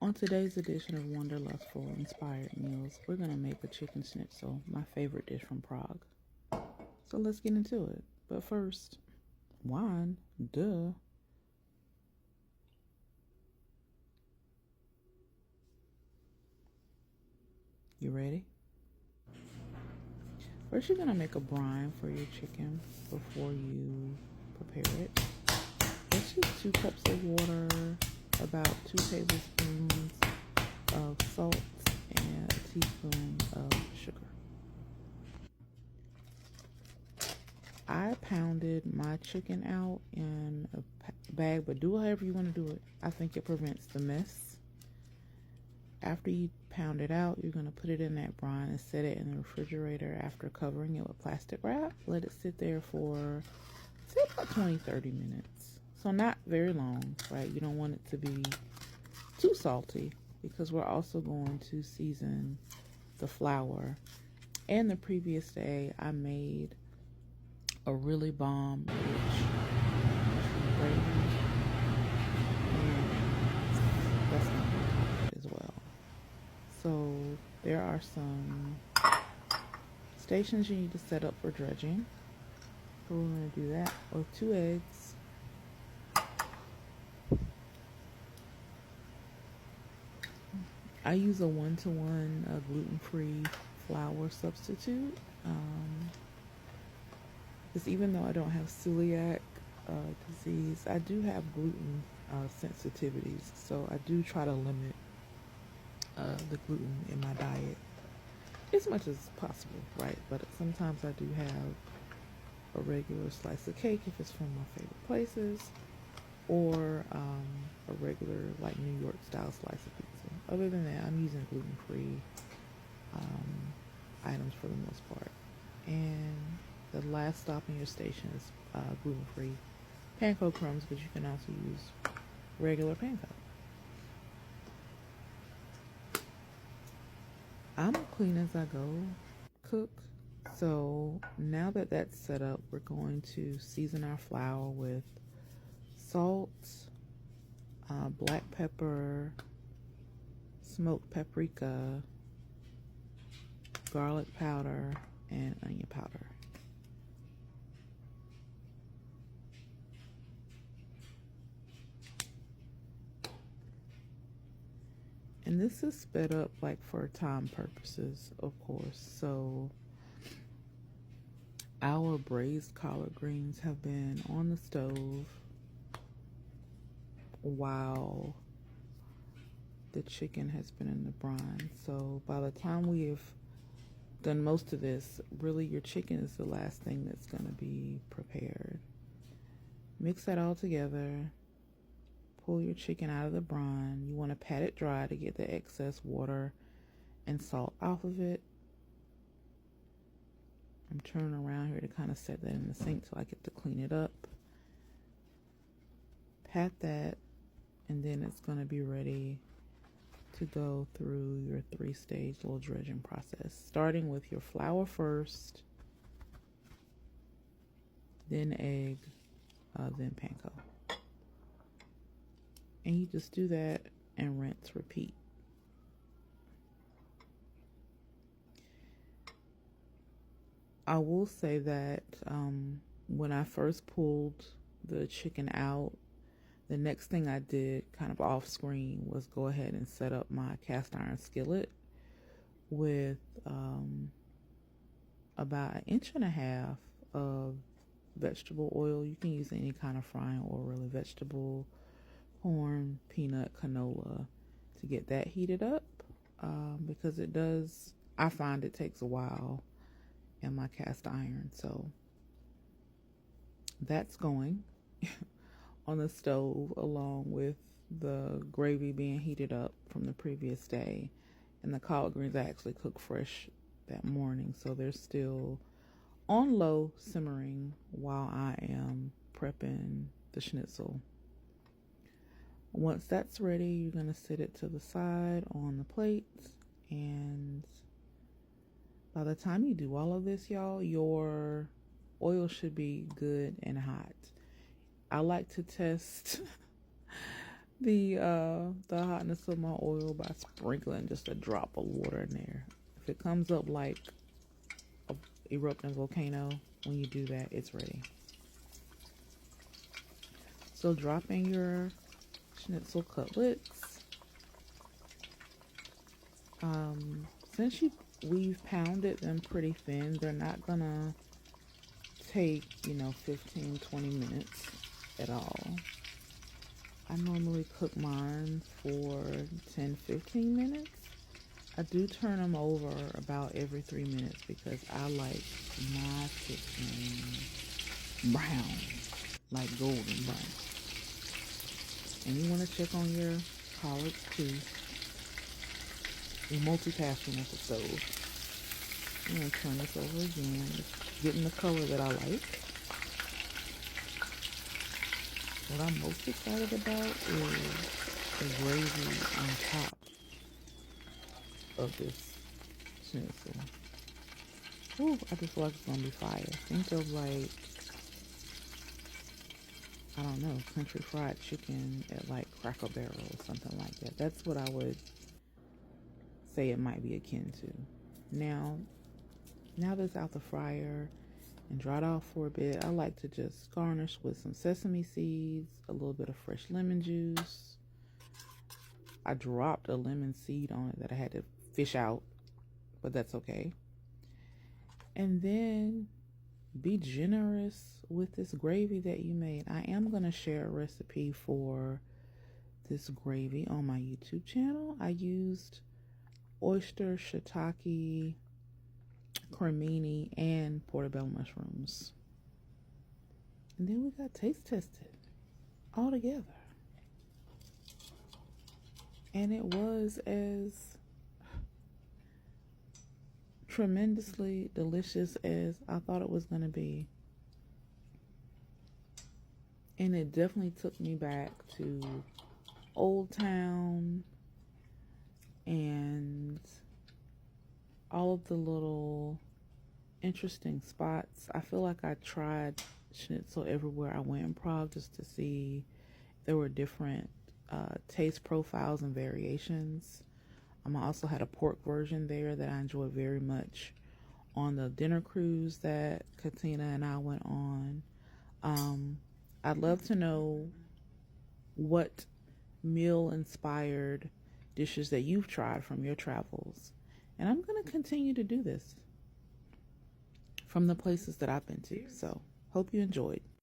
On today's edition of Wanderlustful Inspired Meals, we're going to make a chicken schnitzel, my favorite dish from Prague. So let's get into it. But first, wine, duh. You ready? First, you're going to make a brine for your chicken before you prepare it. It's just 2 cups of water, about 2 tablespoons of salt, and a teaspoon of sugar. I pounded my chicken out in a bag, but do however you want to do it. I think it prevents the mess. After you pound it out, you're going to put it in that brine and set it in the refrigerator after covering it with plastic wrap. Let it sit there for, say, about 20-30 minutes. So not very long, right? You don't want it to be too salty because we're also going to season the flour. And the previous day, I made a really bomb rich mushroom gravy, and that's going to be good as well. So there are some stations you need to set up for dredging. So we're going to do that with 2 eggs, I use a 1-to-1 gluten-free flour substitute. Because even though I don't have celiac disease, I do have gluten sensitivities. So I do try to limit the gluten in my diet as much as possible, right? But sometimes I do have a regular slice of cake if it's from my favorite places, or a regular like New York style slice of pizza. Other than that, I'm using gluten-free items for the most part. And the last stop in your station is gluten-free panko crumbs, but you can also use regular panko. I'm a clean as I go cook. So now that that's set up, we're going to season our flour with salt, black pepper, smoked paprika, garlic powder, and onion powder. And this is sped up like for time purposes, of course. So our braised collard greens have been on the stove while the chicken has been in the brine. So by the time we have done most of this, really your chicken is the last thing that's going to be prepared. Mix that all together. Pull your chicken out of the brine. You want to pat it dry to get the excess water and salt off of it. I'm turning around here to kind of set that in the sink so I get to clean it up. Pat that, and then it's going to be ready to go through your 3-stage little dredging process, starting with your flour first, then egg, then panko. And you just do that and rinse, repeat. I will say that when I first pulled the chicken out, the next thing I did kind of off screen was go ahead and set up my cast iron skillet with about 1.5 inches of vegetable oil. You can use any kind of frying oil, really, vegetable, corn, peanut, canola, to get that heated up, because it does, I find it takes a while in my cast iron. So that's going on the stove along with the gravy being heated up from the previous day. And the collard greens I actually cooked fresh that morning, so they're still on low simmering while I am prepping the schnitzel. Once that's ready, you're going to set it to the side on the plates, and by the time you do all of this, y'all, your oil should be good and hot. I like to test the hotness of my oil by sprinkling just a drop of water in there. If it comes up like a erupting volcano, when you do that, it's ready. So drop in your schnitzel cutlets. Since we've pounded them pretty thin, they're not gonna take 15-20 minutes at all. I normally cook mine for 10-15 minutes. I do turn them over about every 3 minutes because I like my chicken brown, like golden brown. And you want to check on your collards too. You're multitasking at the stove. I'm going to turn this over again. It's getting the color that I like. What I'm most excited about is the gravy on top of this schnitzel. Ooh, I just feel like it's gonna be fire. Think of like, I don't know, country fried chicken at like Cracker Barrel or something like that. That's what I would say it might be akin to. Now that's out the fryer and dried off for a bit, I like to just garnish with some sesame seeds, a little bit of fresh lemon juice. I dropped a lemon seed on it that I had to fish out, but that's okay. And then be generous with this gravy that you made. I am going to share a recipe for this gravy on my YouTube channel. I used oyster, shiitake, cremini, and portobello mushrooms. And then we got taste tested all together. And it was as tremendously delicious as I thought it was going to be. And it definitely took me back to Old Town and all of the little interesting spots. I feel like I tried schnitzel everywhere I went in Prague just to see if there were different taste profiles and variations. I also had a pork version there that I enjoyed very much on the dinner cruise that Katina and I went on. I'd love to know what meal-inspired dishes that you've tried from your travels. And I'm going to continue to do this from the places that I've been to. So, hope you enjoyed.